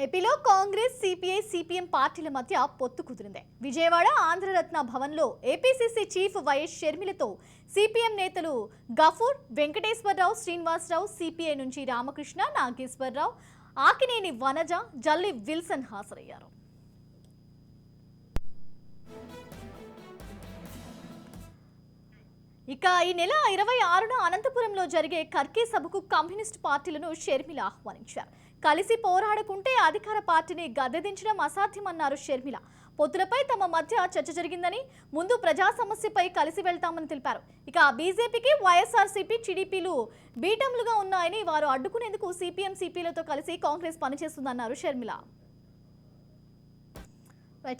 ఏపీలో Congress, CPI, CPM పార్టీల మధ్య పొత్తు కుదిరింది. విజయవాడ ఆంధ్రరత్న భవన్లో ఏపీసీసీ చీఫ్ వైఎస్ షర్మిలతో సిపిఎం నేతలు గఫూర్, వెంకటేశ్వరరావు, శ్రీనివాసరావు, సిపిఐ నుంచి రామకృష్ణ, నాగేశ్వరరావు, ఆకినేని వనజ, జల్లి విల్సన్ హాజరయ్యారు. ఇక ఈ నెల 26న అనంతపురంలో జరిగే కర్కే సభకు కమ్యూనిస్ట్ పార్టీలను షర్మిల ఆహ్వానించారు. కలిసి పోరాడుకుంటే అధికార పార్టీని గద్దెదించడం అసాధ్యమన్నారు షర్మిల. పొత్తులపై తమ మధ్య చర్చ జరిగిందని, ముందు ప్రజా సమస్యపై కలిసి వెళ్తామని తెలిపారు. ఇక బీజేపీకి వైఎస్ఆర్సీపీ, టీడీపీలు బీటంలుగా ఉన్నాయని, వారు అడ్డుకునేందుకు సిపిఎం, సిపిలతో కలిసి కాంగ్రెస్ పనిచేస్తుందన్నారు షర్మిల.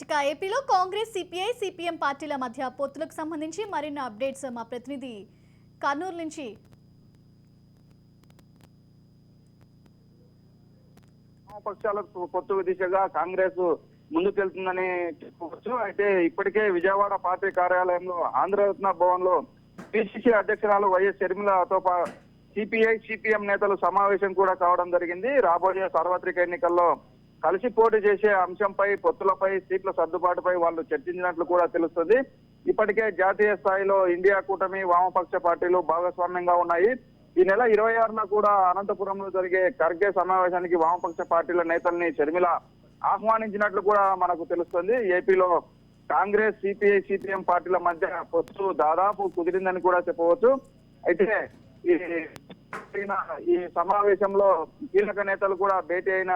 ఇక ఏపీలో కాంగ్రెస్, సిపిఐ, సిపిఎం పార్టీల మధ్య పొత్తులకు సంబంధించి మరిన్ని అప్డేట్స్ మా ప్రతినిధి కర్నూలు నుంచి పక్షాల పొత్తు దిశగా కాంగ్రెస్ ముందుకెళ్తుందని చెప్పవచ్చు. అయితే ఇప్పటికే విజయవాడ పార్టీ కార్యాలయంలో ఆంధ్రరత్న భవన్ లో పిసిసి అధ్యక్షురాలు వైఎస్ షర్మిలతో సిపిఐ, సిపిఎం నేతలు సమావేశం కూడా కావడం జరిగింది. రాబోయే సార్వత్రిక ఎన్నికల్లో కలిసి పోటీ చేసే అంశంపై, పొత్తులపై, సీట్ల సర్దుబాటుపై వాళ్ళు చర్చించినట్లు కూడా తెలుస్తుంది. ఇప్పటికే జాతీయ స్థాయిలో ఇండియా కూటమి, వామపక్ష పార్టీలు భాగస్వామ్యంగా ఉన్నాయి. ఈ నెల 26న కూడా అనంతపురంలో జరిగే ఖర్గే సమావేశానికి వామపక్ష పార్టీల నేతల్ని షర్మిల ఆహ్వానించినట్లు కూడా మనకు తెలుస్తుంది. ఏపీలో కాంగ్రెస్, సిపిఐ, సిపిఎం పార్టీల మధ్య పొత్తు దాదాపు కుదిరిందని కూడా చెప్పవచ్చు. అయితే ఈ సమావేశంలో కీలక నేతలు కూడా భేటీ అయిన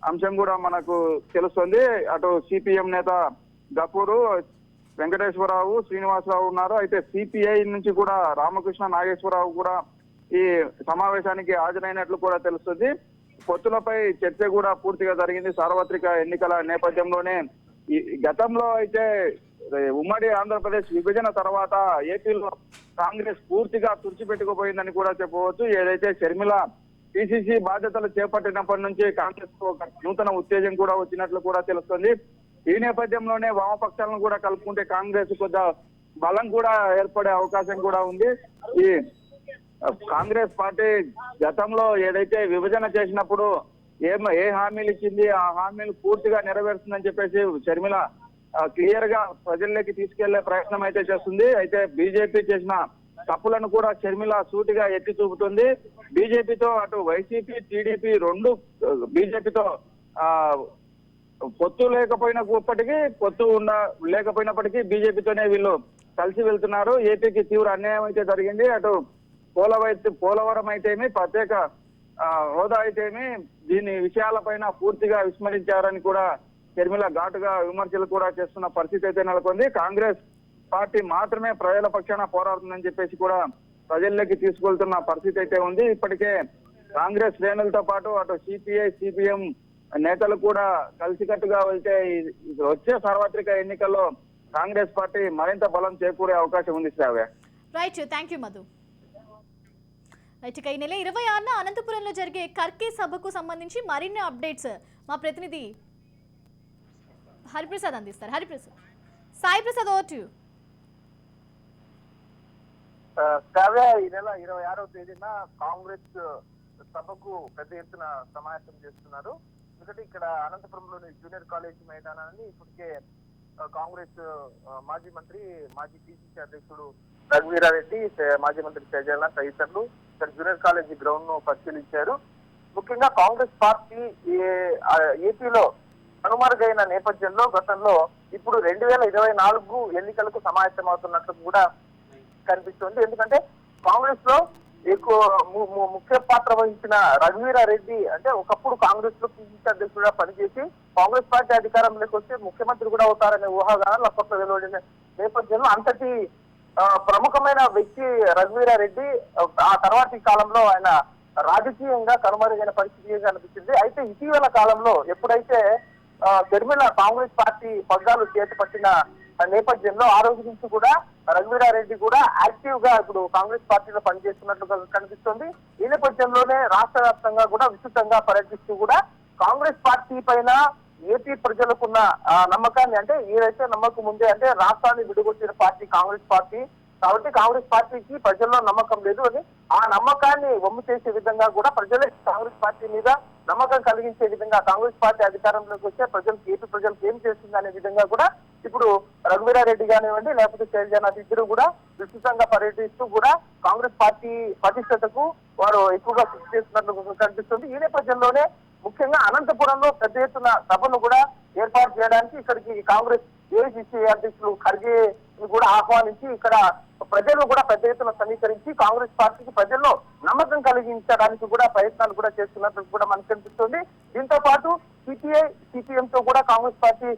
అంశం కూడా మనకు తెలుస్తుంది. అటు సిపిఎం నేత గఫూరు, వెంకటేశ్వరరావు, శ్రీనివాసరావు ఉన్నారు. అయితే సిపిఐ నుంచి కూడా రామకృష్ణ, నాగేశ్వరరావు కూడా ఈ సమావేశానికి హాజరైనట్లు కూడా తెలుస్తుంది. పొత్తులపై చర్చ కూడా పూర్తిగా జరిగింది. సార్వత్రిక ఎన్నికల నేపథ్యంలోనే గతంలో అయితే ఉమ్మడి ఆంధ్రప్రదేశ్ విభజన తర్వాత ఏపీలో కాంగ్రెస్ పూర్తిగా తుడిచిపెట్టుకుపోయిందని కూడా చెప్పవచ్చు. ఏదైతే షర్మిల పిసిసి బాధ్యతలు చేపట్టినప్పటి నుంచి కాంగ్రెస్ కు ఒక నూతన ఉత్తేజం కూడా వచ్చినట్లు కూడా తెలుస్తుంది. ఈ నేపథ్యంలోనే వామపక్షాలను కూడా కలుపుకుంటే కాంగ్రెస్ కొద్ది బలం కూడా ఏర్పడే అవకాశం కూడా ఉంది. ఈ కాంగ్రెస్ పార్టీ గతంలో ఏదైతే విభజన చేసినప్పుడు ఏ హామీలు ఇచ్చింది, ఆ హామీలు పూర్తిగా నెరవేరుస్తుందని చెప్పేసి షర్మిల క్లియర్ గా ప్రజల్లోకి తీసుకెళ్లే ప్రయత్నం అయితే చేస్తుంది. అయితే బీజేపీ చేసిన తప్పులను కూడా షర్మిల సూటిగా ఎత్తి చూపుతుంది. బీజేపీతో అటు వైసీపీ, టీడీపీ రెండు బీజేపీతో పొత్తు లేకపోయినప్పటికీ బీజేపీతోనే వీళ్ళు కలిసి వెళ్తున్నారు. ఏపీకి తీవ్ర అన్యాయం అయితే జరిగింది. అటు పోలవరం అయితేమి, ప్రత్యేక హోదా అయితేమి, దీని విషయాలపైన పూర్తిగా విస్మరించారని కూడా షర్మిల ఘాటుగా విమర్శలు కూడా చేస్తున్న పరిస్థితి అయితే నెలకొంది. కాంగ్రెస్ పార్టీ మాత్రమే ప్రజల పక్షాన పోరాడుతుందని చెప్పేసి కూడా ప్రజల్లోకి తీసుకెళ్తున్న పరిస్థితి అయితే ఉంది. ఇప్పటికే కాంగ్రెస్ శ్రేణులతో పాటు అటు సిపిఐ, సిపిఎం నేతలు కూడా కలిసికట్టుగా వెళ్తే వచ్చే సార్వత్రిక ఎన్నికల్లో కాంగ్రెస్ పార్టీ మరింత బలం చేకూరే అవకాశం ఉంది. Shravya. Right, thank you Madhu. Right, ఈ నెల 26న అనంతపురంలో జరిగే కర్కే సభకు సంబంధించి మరిన్ని అప్డేట్స్ మా ప్రతినిధి హరిప్రసాద్ అందిస్తారు. Hariprasad, Sai Prasad, over to you. ఈ నెల 26వ తేదీన కాంగ్రెస్ సభకు పెద్ద ఎత్తున సమావేశం చేస్తున్నారు. ఎందుకంటే ఇక్కడ అనంతపురంలోని జూనియర్ కాలేజ్ మైదానాన్ని ఇప్పటికే కాంగ్రెస్ మాజీ మంత్రి, మాజీ పిసిసి అధ్యక్షుడు రఘువీరారెడ్డి, మాజీ మంత్రి తేజాల తదితరులు ఇక్కడ జూనియర్ కాలేజ్ గ్రౌండ్ ను పరిశీలించారు. ముఖ్యంగా కాంగ్రెస్ పార్టీ ఏపీలో కనుమరుగైన నేపథ్యంలో గతంలో ఇప్పుడు 2024 ఎన్నికలకు సమాయత్తమవుతున్నట్లు కూడా కనిపిస్తుంది. ఎందుకంటే కాంగ్రెస్ లో ఎక్కువ ముఖ్య పాత్ర వహించిన రఘువీరారెడ్డి అంటే ఒకప్పుడు కాంగ్రెస్ లో పిసిసి అధ్యక్షుడిగా పనిచేసి కాంగ్రెస్ పార్టీ అధికారంలోకి వస్తే ముఖ్యమంత్రి కూడా అవుతారనే ఊహాగానాలు అప్పట్లో వెలువడిన నేపథ్యంలో అంతటి ప్రముఖమైన వ్యక్తి రఘువీరారెడ్డి ఆ తర్వాతి కాలంలో ఆయన రాజకీయంగా కనుమరుగైన పరిస్థితి కనిపించింది. అయితే ఇటీవల కాలంలో ఎప్పుడైతే షర్మిల కాంగ్రెస్ పార్టీ పగ్గాలు చేపట్టిన నేపథ్యంలో ఆ రోజు నుంచి కూడా రఘువీరారెడ్డి కూడా యాక్టివ్ గా ఇప్పుడు కాంగ్రెస్ పార్టీలో పనిచేస్తున్నట్లుగా కనిపిస్తుంది. ఈ నేపథ్యంలోనే రాష్ట్ర వ్యాప్తంగా కూడా విస్తృతంగా పర్యటిస్తూ కూడా కాంగ్రెస్ పార్టీ పైన ఏపీ ప్రజలకున్న నమ్మకాన్ని, అంటే ఏదైతే నమ్మకం ఉందే అంటే రాష్ట్రాన్ని విడగొట్టిన పార్టీ కాంగ్రెస్ పార్టీ కాబట్టి కాంగ్రెస్ పార్టీకి ప్రజల్లో నమ్మకం లేదు అని ఆ నమ్మకాన్ని వమ్ము చేసే విధంగా కూడా ప్రజలే కాంగ్రెస్ పార్టీ మీద నమ్మకం కలిగించే విధంగా కాంగ్రెస్ పార్టీ అధికారంలోకి వస్తే ప్రజలకు ఏపీ ప్రజలకు ఏం చేస్తుంది అనే విధంగా కూడా ఇప్పుడు రఘువీరారెడ్డి కానివ్వండి లేకపోతే శైలజానాథ్ ఇద్దరు కూడా విస్తృతంగా పర్యటిస్తూ కూడా కాంగ్రెస్ పార్టీ పటిష్టతకు వారు ఎక్కువగా కృషి చేస్తున్నట్లు కనిపిస్తుంది. ఈ నేపథ్యంలోనే ముఖ్యంగా అనంతపురంలో పెద్ద ఎత్తున సభను కూడా ఏర్పాటు చేయడానికి ఇక్కడికి కాంగ్రెస్ ఏఐసిసి అధ్యక్షులు ఖర్గే కూడా ఆహ్వానించి ఇక్కడ ప్రజలు కూడా పెద్ద ఎత్తున సమీకరించి కాంగ్రెస్ పార్టీకి ప్రజల్లో నమ్మకం కలిగించడానికి కూడా ప్రయత్నాలు కూడా చేస్తున్నట్లు కూడా మనకు కనిపిస్తుంది. దీంతో పాటు సిపిఎం తో కూడా కాంగ్రెస్ పార్టీ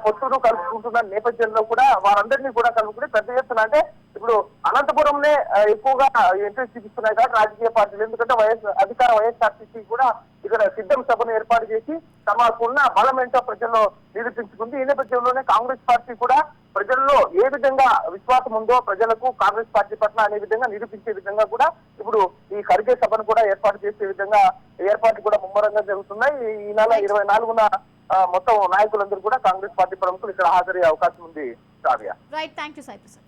పొత్తును కలుపుకుంటున్న నేపథ్యంలో కూడా వారందరినీ కూడా కలుపుకుని పెద్ద ఎత్తున అంటే ఇప్పుడు అనంతపురంనే ఎక్కువగా ఇంట్రెస్ట్ చూపిస్తున్నాయి కాబట్టి రాజకీయ పార్టీలు, ఎందుకంటే అధికార వైఎస్ఆర్సీపీ కూడా ఇక్కడ సిద్ధం సభను ఏర్పాటు చేసి తమకున్న బలం ఏంటో ప్రజల్లో నిరూపించుకుంది. ఈ నేపథ్యంలోనే కాంగ్రెస్ పార్టీ కూడా ప్రజల్లో ఏ విధంగా విశ్వాసం ఉందో ప్రజలకు కాంగ్రెస్ పార్టీ పట్ల అనే విధంగా నిరూపించే విధంగా కూడా ఇప్పుడు ఈ ఖర్గే సభను కూడా ఏర్పాటు చేసే విధంగా ఏర్పాటు కూడా ముమ్మరంగా జరుగుతున్నాయి. ఈ నెల 24న మొత్తం నాయకులందరూ కూడా కాంగ్రెస్ పార్టీ ప్రముఖులు ఇక్కడ హాజరయ్యే అవకాశం ఉంది. Right, thank you Sai Prasad.